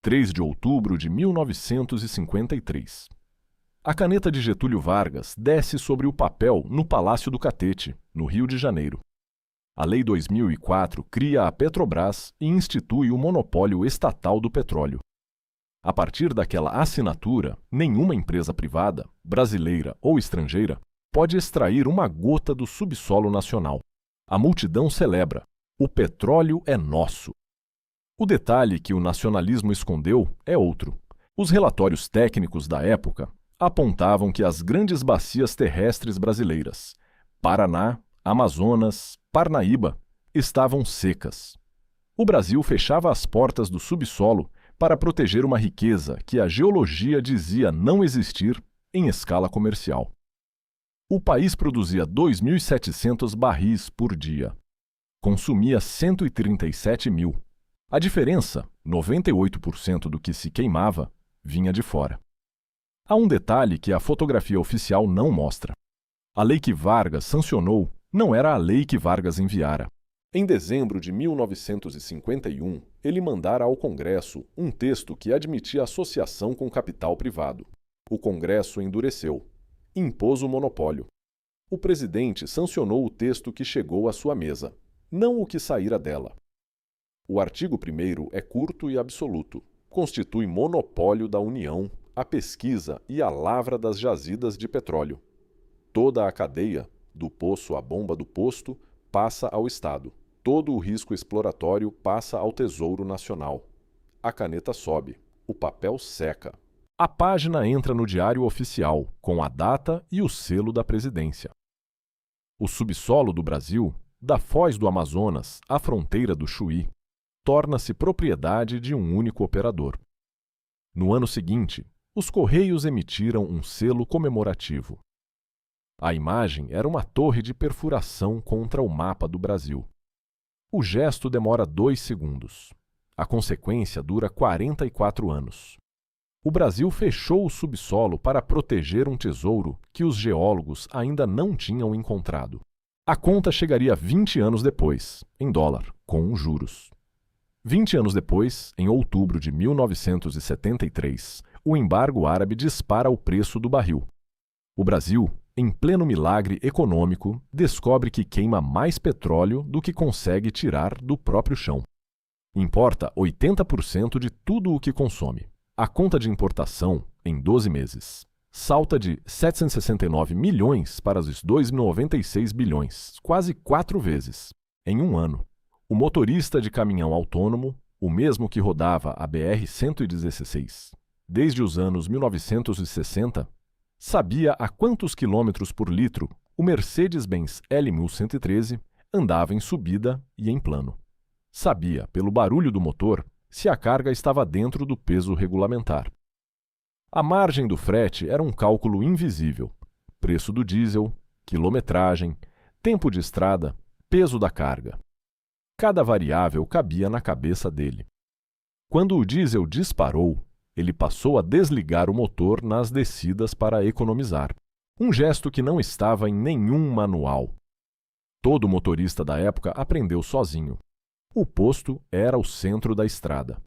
3 de outubro de 1953. A caneta de Getúlio Vargas desce sobre o papel no Palácio do Catete, no Rio de Janeiro. A Lei 2004 cria a Petrobras e institui o monopólio estatal do petróleo. A partir daquela assinatura, nenhuma empresa privada, brasileira ou estrangeira, pode extrair uma gota do subsolo nacional. A multidão celebra: o petróleo é nosso. O detalhe que o nacionalismo escondeu é outro. Os relatórios técnicos da época apontavam que as grandes bacias terrestres brasileiras, Paraná, Amazonas, Parnaíba, estavam secas. O Brasil fechava as portas do subsolo para proteger uma riqueza que a geologia dizia não existir em escala comercial. O país produzia 2.700 barris por dia. Consumia 137 mil. A diferença, 98% do que se queimava, vinha de fora. Há um detalhe que a fotografia oficial não mostra. A lei que Vargas sancionou não era a lei que Vargas enviara. Em dezembro de 1951, ele mandara ao Congresso um texto que admitia associação com capital privado. O Congresso endureceu. Impôs o monopólio. O presidente sancionou o texto que chegou à sua mesa, não o que saíra dela. O artigo 1º é curto e absoluto. Constitui monopólio da União a pesquisa e a lavra das jazidas de petróleo. Toda a cadeia, do poço à bomba do posto, passa ao Estado. Todo o risco exploratório passa ao Tesouro Nacional. A caneta sobe, o papel seca. A página entra no Diário Oficial, com a data e o selo da presidência. O subsolo do Brasil, da foz do Amazonas à fronteira do Chuí, torna-se propriedade de um único operador. No ano seguinte, os Correios emitiram um selo comemorativo. A imagem era uma torre de perfuração contra o mapa do Brasil. O gesto demora 2 segundos. A consequência dura 44 anos. O Brasil fechou o subsolo para proteger um tesouro que os geólogos ainda não tinham encontrado. A conta chegaria 20 anos depois, em dólar, com juros. 20 anos depois, em outubro de 1973, o embargo árabe dispara o preço do barril. O Brasil, em pleno milagre econômico, descobre que queima mais petróleo do que consegue tirar do próprio chão. Importa 80% de tudo o que consome. A conta de importação, em 12 meses, salta de 769 milhões para os 2,96 bilhões, quase 4 vezes, em um ano. O motorista de caminhão autônomo, o mesmo que rodava a BR-116, desde os anos 1960, sabia a quantos quilômetros por litro o Mercedes-Benz L1113 andava em subida e em plano. Sabia, pelo barulho do motor, se a carga estava dentro do peso regulamentar. A margem do frete era um cálculo invisível. Preço do diesel, quilometragem, tempo de estrada, peso da carga. Cada variável cabia na cabeça dele. Quando o diesel disparou, ele passou a desligar o motor nas descidas para economizar. Um gesto que não estava em nenhum manual. Todo motorista da época aprendeu sozinho. O posto era o centro da estrada.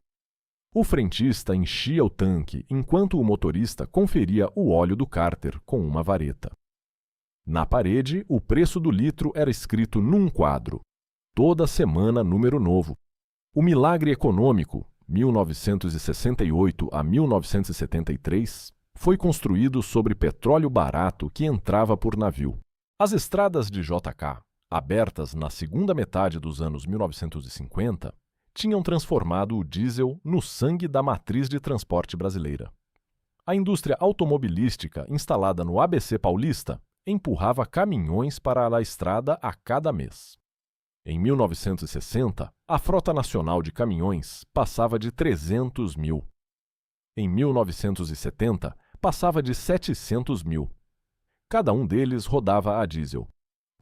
O frentista enchia o tanque enquanto o motorista conferia o óleo do cárter com uma vareta. Na parede, o preço do litro era escrito num quadro. Toda semana número novo. O milagre econômico, 1968 a 1973, foi construído sobre petróleo barato que entrava por navio. As estradas de JK, abertas na segunda metade dos anos 1950, tinham transformado o diesel no sangue da matriz de transporte brasileira. A indústria automobilística instalada no ABC Paulista empurrava caminhões para a estrada a cada mês. Em 1960, a frota nacional de caminhões passava de 300 mil. Em 1970, passava de 700 mil. Cada um deles rodava a diesel.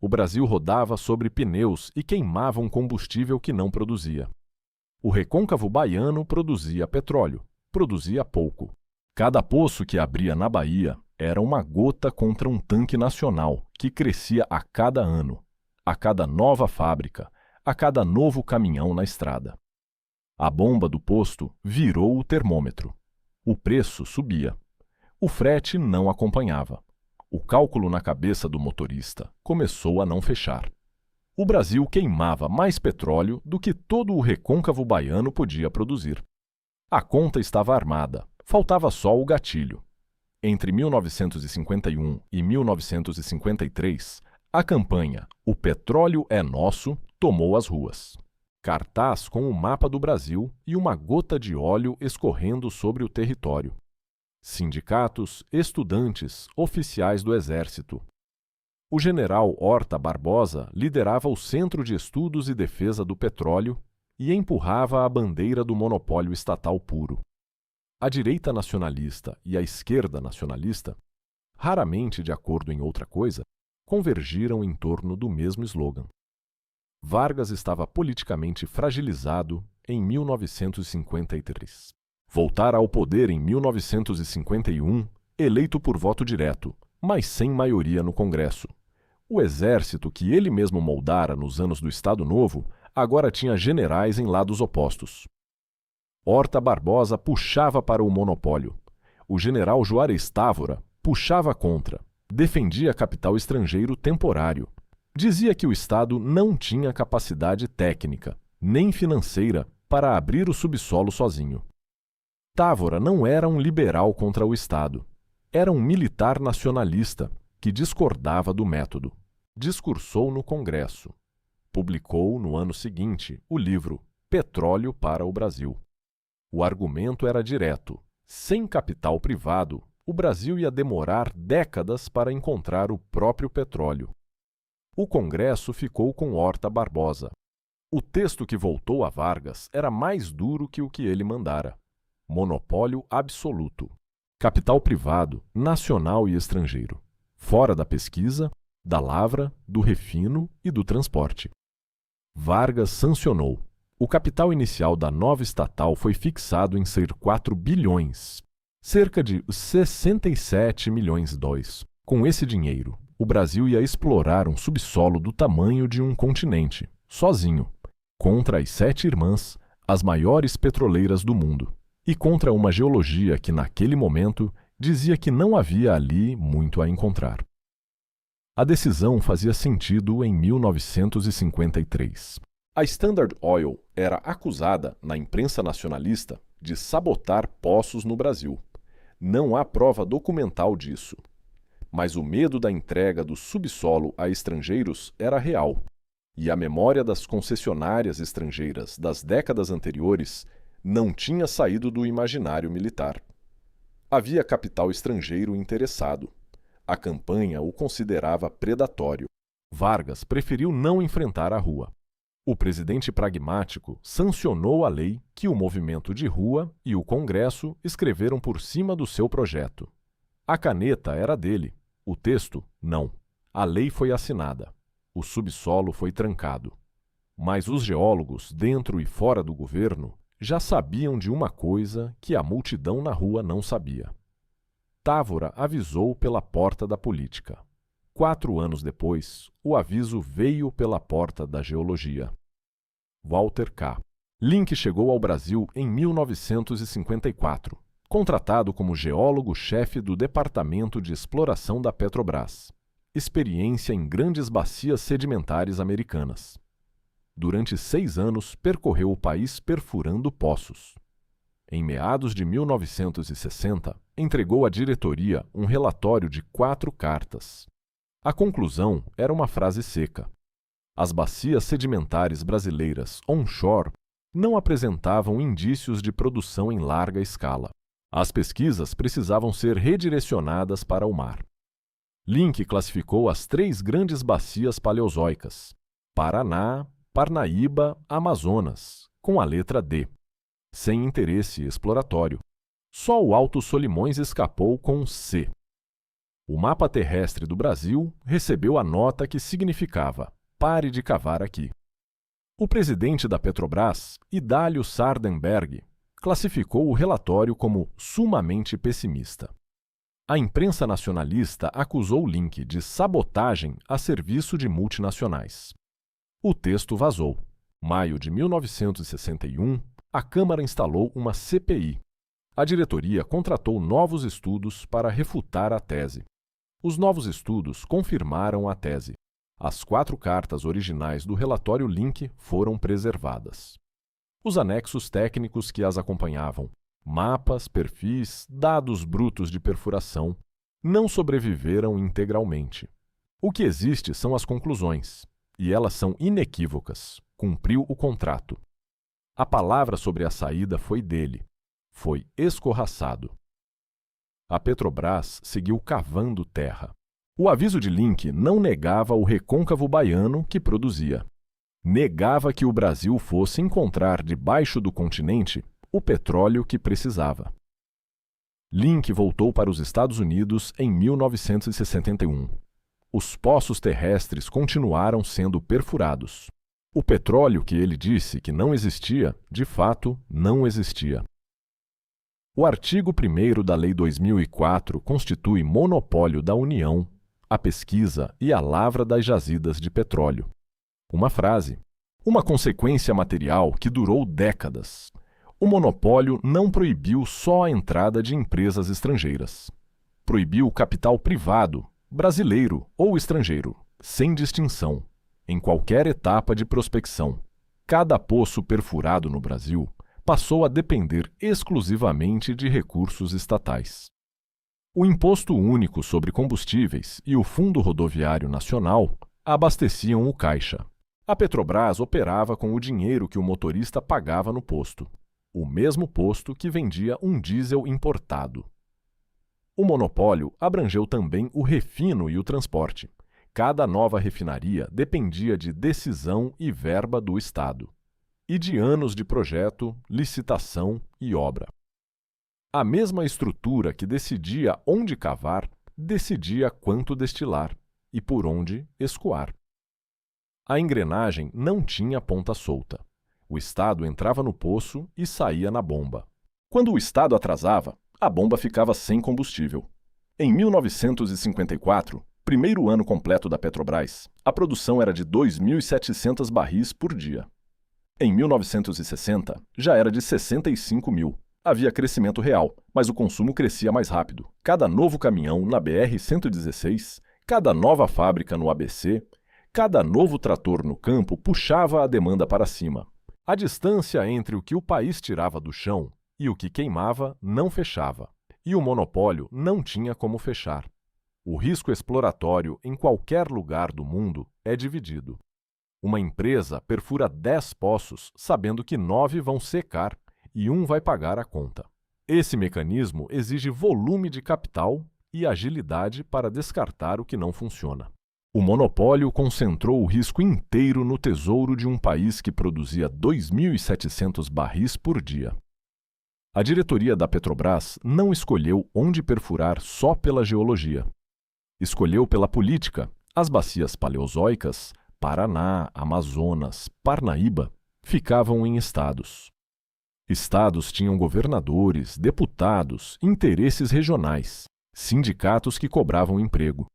O Brasil rodava sobre pneus e queimava um combustível que não produzia. O recôncavo baiano produzia petróleo, produzia pouco. Cada poço que abria na Bahia era uma gota contra um tanque nacional que crescia a cada ano, a cada nova fábrica, a cada novo caminhão na estrada. A bomba do posto virou o termômetro. O preço subia. O frete não acompanhava. O cálculo na cabeça do motorista começou a não fechar. O Brasil queimava mais petróleo do que todo o recôncavo baiano podia produzir. A conta estava armada, faltava só o gatilho. Entre 1951 e 1953, a campanha "O petróleo é nosso" tomou as ruas. Cartaz com o mapa do Brasil e uma gota de óleo escorrendo sobre o território. Sindicatos, estudantes, oficiais do Exército. O general Horta Barbosa liderava o Centro de Estudos e Defesa do Petróleo e empurrava a bandeira do monopólio estatal puro. A direita nacionalista e a esquerda nacionalista, raramente de acordo em outra coisa, convergiram em torno do mesmo slogan. Vargas estava politicamente fragilizado em 1953. Voltara ao poder em 1951, eleito por voto direto, mas sem maioria no Congresso. O exército que ele mesmo moldara nos anos do Estado Novo agora tinha generais em lados opostos. Horta Barbosa puxava para o monopólio. O general Juarez Távora puxava contra, defendia capital estrangeiro temporário. Dizia que o Estado não tinha capacidade técnica, nem financeira, para abrir o subsolo sozinho. Távora não era um liberal contra o Estado. Era um militar nacionalista que discordava do método. Discursou no Congresso. Publicou, no ano seguinte, o livro Petróleo para o Brasil. O argumento era direto. Sem capital privado, o Brasil ia demorar décadas para encontrar o próprio petróleo. O Congresso ficou com Horta Barbosa. O texto que voltou a Vargas era mais duro que o que ele mandara. Monopólio absoluto. Capital privado, nacional e estrangeiro. Fora da pesquisa, da lavra, do refino e do transporte. Vargas sancionou. O capital inicial da nova estatal foi fixado em ser 4 bilhões, cerca de 67 milhões de dólares. Com esse dinheiro, o Brasil ia explorar um subsolo do tamanho de um continente, sozinho, contra as 7 irmãs, as maiores petroleiras do mundo, e contra uma geologia que, naquele momento, dizia que não havia ali muito a encontrar. A decisão fazia sentido em 1953. A Standard Oil era acusada, na imprensa nacionalista, de sabotar poços no Brasil. Não há prova documental disso. Mas o medo da entrega do subsolo a estrangeiros era real, e a memória das concessionárias estrangeiras das décadas anteriores não tinha saído do imaginário militar. Havia capital estrangeiro interessado. A campanha o considerava predatório. Vargas preferiu não enfrentar a rua. O presidente pragmático sancionou a lei que o movimento de rua e o Congresso escreveram por cima do seu projeto. A caneta era dele, o texto, não. A lei foi assinada. O subsolo foi trancado. Mas os geólogos, dentro e fora do governo, já sabiam de uma coisa que a multidão na rua não sabia. Távora avisou pela porta da política. 4 anos depois, o aviso veio pela porta da geologia. Walter K. Link chegou ao Brasil em 1954, contratado como geólogo-chefe do Departamento de Exploração da Petrobras. Experiência em grandes bacias sedimentares americanas. Durante 6 anos, percorreu o país perfurando poços. Em meados de 1960, entregou à diretoria um relatório de 4 cartas. A conclusão era uma frase seca. As bacias sedimentares brasileiras onshore não apresentavam indícios de produção em larga escala. As pesquisas precisavam ser redirecionadas para o mar. Link classificou as 3 grandes bacias paleozoicas: Paraná, Parnaíba, Amazonas, com a letra D, sem interesse exploratório. Só o Alto Solimões escapou com C. O mapa terrestre do Brasil recebeu a nota que significava: pare de cavar aqui. O presidente da Petrobras, Idálio Sardenberg, classificou o relatório como sumamente pessimista. A imprensa nacionalista acusou Link de sabotagem a serviço de multinacionais. O texto vazou. Maio de 1961, A Câmara instalou uma CPI. A diretoria contratou novos estudos para refutar a tese. Os novos estudos confirmaram a tese. As 4 cartas originais do relatório Link foram preservadas. Os anexos técnicos que as acompanhavam, mapas, perfis, dados brutos de perfuração, não sobreviveram integralmente. O que existe são as conclusões, e elas são inequívocas. Cumpriu o contrato. A palavra sobre a saída foi dele. Foi escorraçado. A Petrobras seguiu cavando terra. O aviso de Link não negava o recôncavo baiano que produzia. Negava que o Brasil fosse encontrar debaixo do continente o petróleo que precisava. Link voltou para os Estados Unidos em 1961. Os poços terrestres continuaram sendo perfurados. O petróleo que ele disse que não existia, de fato, não existia. O artigo 1º da Lei 2004 constitui monopólio da União a pesquisa e a lavra das jazidas de petróleo. Uma frase. Uma consequência material que durou décadas. O monopólio não proibiu só a entrada de empresas estrangeiras. Proibiu o capital privado, brasileiro ou estrangeiro, sem distinção, em qualquer etapa de prospecção. Cada poço perfurado no Brasil passou a depender exclusivamente de recursos estatais. O Imposto Único sobre Combustíveis e o Fundo Rodoviário Nacional abasteciam o caixa. A Petrobras operava com o dinheiro que o motorista pagava no posto, o mesmo posto que vendia um diesel importado. O monopólio abrangeu também o refino e o transporte. Cada nova refinaria dependia de decisão e verba do Estado, e de anos de projeto, licitação e obra. A mesma estrutura que decidia onde cavar, decidia quanto destilar e por onde escoar. A engrenagem não tinha ponta solta. O Estado entrava no poço e saía na bomba. Quando o Estado atrasava, a bomba ficava sem combustível. Em 1954, primeiro ano completo da Petrobras, a produção era de 2.700 barris por dia. Em 1960, já era de 65.000. Havia crescimento real, mas o consumo crescia mais rápido. Cada novo caminhão na BR-116, cada nova fábrica no ABC, cada novo trator no campo puxava a demanda para cima. A distância entre o que o país tirava do chão e o que queimava não fechava, e o monopólio não tinha como fechar. O risco exploratório em qualquer lugar do mundo é dividido. Uma empresa perfura 10 poços sabendo que 9 vão secar e um vai pagar a conta. Esse mecanismo exige volume de capital e agilidade para descartar o que não funciona. O monopólio concentrou o risco inteiro no tesouro de um país que produzia 2.700 barris por dia. A diretoria da Petrobras não escolheu onde perfurar só pela geologia. Escolheu pela política. As bacias paleozoicas, Paraná, Amazonas, Parnaíba, ficavam em estados. Estados tinham governadores, deputados, interesses regionais, sindicatos que cobravam emprego.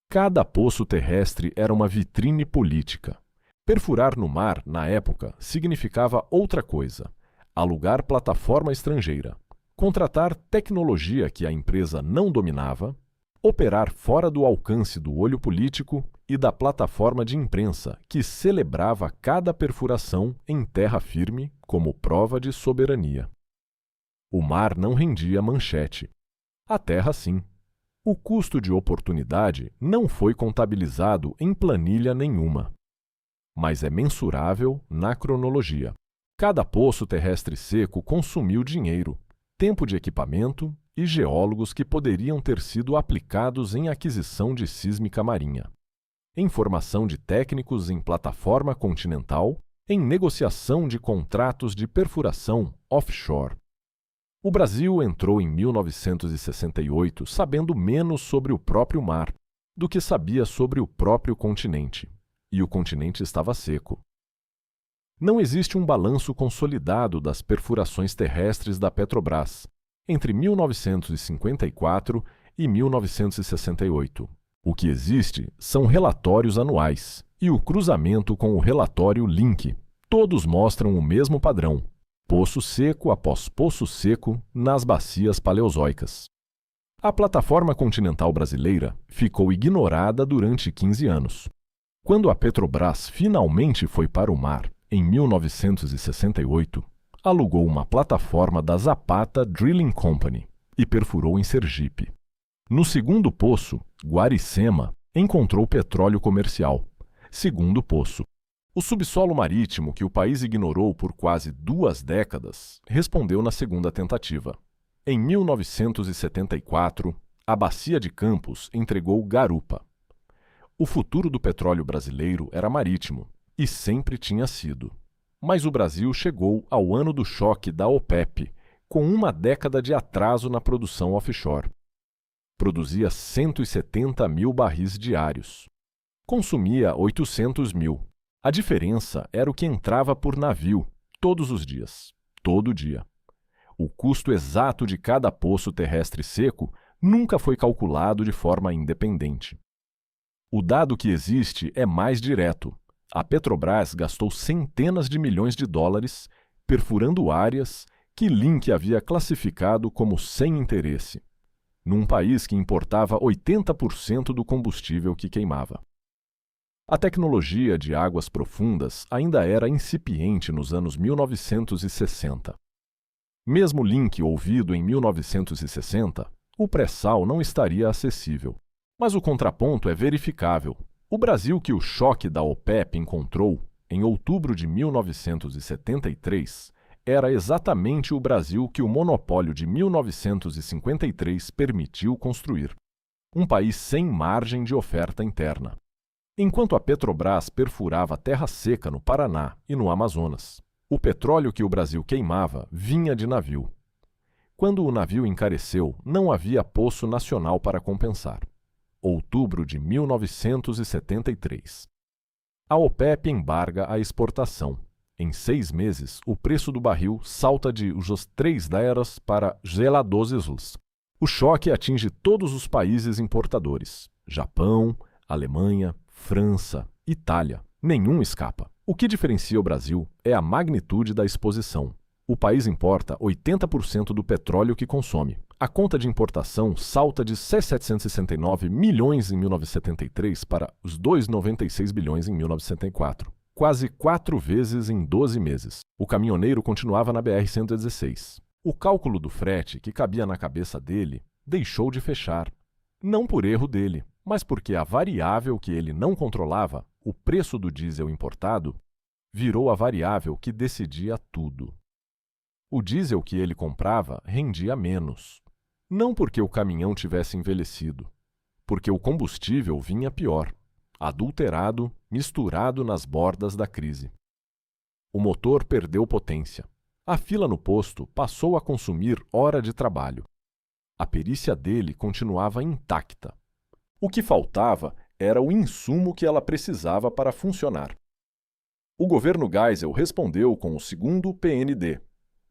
Cada poço terrestre era uma vitrine política. Perfurar no mar, na época, significava outra coisa: alugar plataforma estrangeira, contratar tecnologia que a empresa não dominava, operar fora do alcance do olho político e da plataforma de imprensa que celebrava cada perfuração em terra firme como prova de soberania. O mar não rendia manchete. A terra, sim. O custo de oportunidade não foi contabilizado em planilha nenhuma, mas é mensurável na cronologia. Cada poço terrestre seco consumiu dinheiro, tempo de equipamento e geólogos que poderiam ter sido aplicados em aquisição de sísmica marinha, em formação de técnicos em plataforma continental, em negociação de contratos de perfuração offshore. O Brasil entrou em 1968 sabendo menos sobre o próprio mar do que sabia sobre o próprio continente, e o continente estava seco. Não existe um balanço consolidado das perfurações terrestres da Petrobras entre 1954 e 1968. O que existe são relatórios anuais e o cruzamento com o relatório Link. Todos mostram o mesmo padrão: poço seco após poço seco nas bacias paleozoicas. A plataforma continental brasileira ficou ignorada durante 15 anos. Quando a Petrobras finalmente foi para o mar, em 1968, alugou uma plataforma da Zapata Drilling Company e perfurou em Sergipe. No segundo poço, Guaricema, encontrou petróleo comercial. Segundo poço. O subsolo marítimo, que o país ignorou por quase 2 décadas, respondeu na segunda tentativa. Em 1974, a Bacia de Campos entregou garupa. O futuro do petróleo brasileiro era marítimo, e sempre tinha sido. Mas o Brasil chegou ao ano do choque da OPEP, com 1 década de atraso na produção offshore. Produzia 170 mil barris diários. Consumia 800 mil. A diferença era o que entrava por navio, todos os dias, todo dia. O custo exato de cada poço terrestre seco nunca foi calculado de forma independente. O dado que existe é mais direto. A Petrobras gastou centenas de milhões de dólares perfurando áreas que Link havia classificado como sem interesse, num país que importava 80% do combustível que queimava. A tecnologia de águas profundas ainda era incipiente nos anos 1960. Mesmo Link ouvido em 1960, o pré-sal não estaria acessível. Mas o contraponto é verificável. O Brasil que o choque da OPEP encontrou, em outubro de 1973, era exatamente o Brasil que o monopólio de 1953 permitiu construir. Um país sem margem de oferta interna. Enquanto a Petrobras perfurava terra seca no Paraná e no Amazonas, o petróleo que o Brasil queimava vinha de navio. Quando o navio encareceu, não havia poço nacional para compensar. Outubro de 1973. A OPEP embarga a exportação. Em 6 meses, o preço do barril salta de os $3 para $12. O choque atinge todos os países importadores: Japão, Alemanha, França, Itália. Nenhum escapa. O que diferencia o Brasil é a magnitude da exposição. O país importa 80% do petróleo que consome. A conta de importação salta de 769 milhões em 1973 para os 2,96 bilhões em 1974. Quase 4 vezes em 12 meses. O caminhoneiro continuava na BR-116. O cálculo do frete, que cabia na cabeça dele, deixou de fechar. Não por erro dele, mas porque a variável que ele não controlava, o preço do diesel importado, virou a variável que decidia tudo. O diesel que ele comprava rendia menos. Não porque o caminhão tivesse envelhecido, porque o combustível vinha pior, adulterado, misturado nas bordas da crise. O motor perdeu potência. A fila no posto passou a consumir hora de trabalho. A perícia dele continuava intacta. O que faltava era o insumo que ela precisava para funcionar. O governo Geisel respondeu com o segundo PND.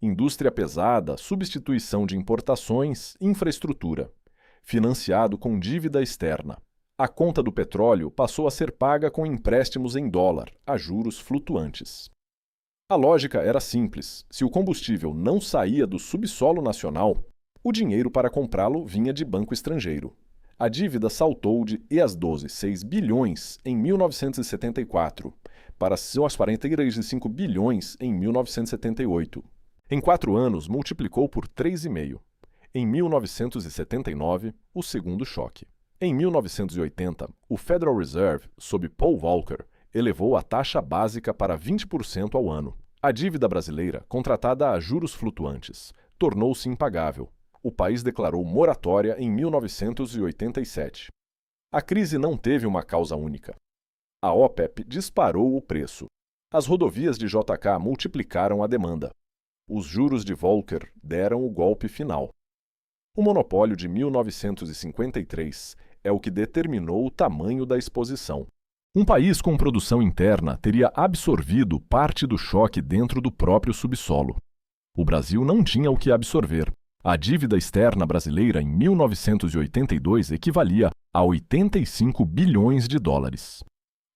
Indústria pesada, substituição de importações, infraestrutura. Financiado com dívida externa. A conta do petróleo passou a ser paga com empréstimos em dólar, a juros flutuantes. A lógica era simples. Se o combustível não saía do subsolo nacional, o dinheiro para comprá-lo vinha de banco estrangeiro. A dívida saltou de $6 bilhões em 1974 para 45 bilhões em 1978. Em 4 anos, multiplicou por 3,5. Em 1979, o segundo choque. Em 1980, o Federal Reserve, sob Paul Volcker, elevou a taxa básica para 20% ao ano. A dívida brasileira, contratada a juros flutuantes, tornou-se impagável. O país declarou moratória em 1987. A crise não teve uma causa única. A OPEP disparou o preço. As rodovias de JK multiplicaram a demanda. Os juros de Volcker deram o golpe final. O monopólio de 1953 é o que determinou o tamanho da exposição. Um país com produção interna teria absorvido parte do choque dentro do próprio subsolo. O Brasil não tinha o que absorver. A dívida externa brasileira em 1982 equivalia a 85 bilhões de dólares.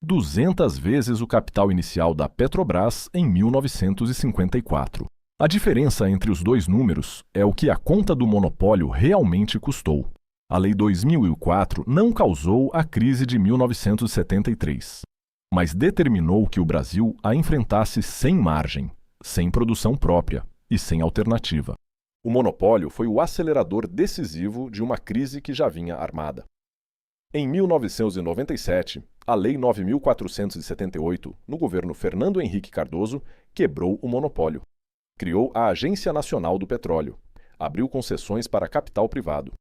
200 vezes o capital inicial da Petrobras em 1954. A diferença entre os dois números é o que a conta do monopólio realmente custou. A Lei 2004 não causou a crise de 1973, mas determinou que o Brasil a enfrentasse sem margem, sem produção própria e sem alternativa. O monopólio foi o acelerador decisivo de uma crise que já vinha armada. Em 1997, a Lei 9.478, no governo Fernando Henrique Cardoso, quebrou o monopólio. Criou a Agência Nacional do Petróleo. Abriu concessões para capital privado.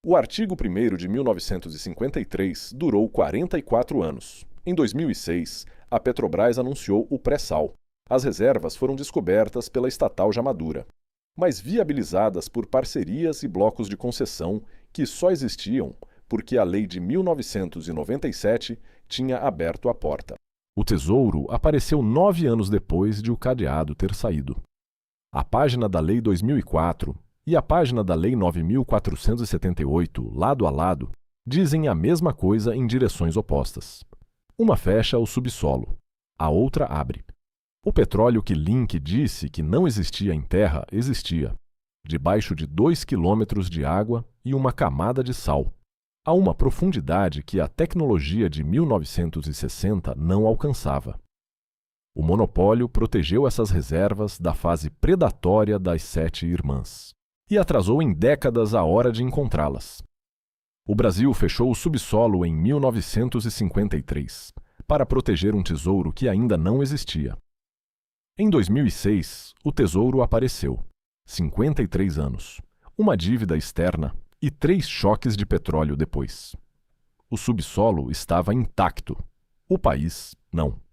O artigo 1º de 1953 durou 44 anos. Em 2006, a Petrobras anunciou o pré-sal. As reservas foram descobertas pela estatal Jamadura, mas viabilizadas por parcerias e blocos de concessão que só existiam porque a Lei de 1997 tinha aberto a porta. O tesouro apareceu 9 anos depois de o cadeado ter saído. A página da Lei 2004 e a página da Lei 9.478, lado a lado, dizem a mesma coisa em direções opostas. Uma fecha o subsolo, a outra abre. O petróleo que Link disse que não existia em terra, existia, debaixo de 2 quilômetros de água e uma camada de sal, a uma profundidade que a tecnologia de 1960 não alcançava. O monopólio protegeu essas reservas da fase predatória das 7 irmãs e atrasou em décadas a hora de encontrá-las. O Brasil fechou o subsolo em 1953 para proteger um tesouro que ainda não existia. Em 2006, o tesouro apareceu. 53 anos, uma dívida externa e 3 choques de petróleo depois. O subsolo estava intacto. O país, não.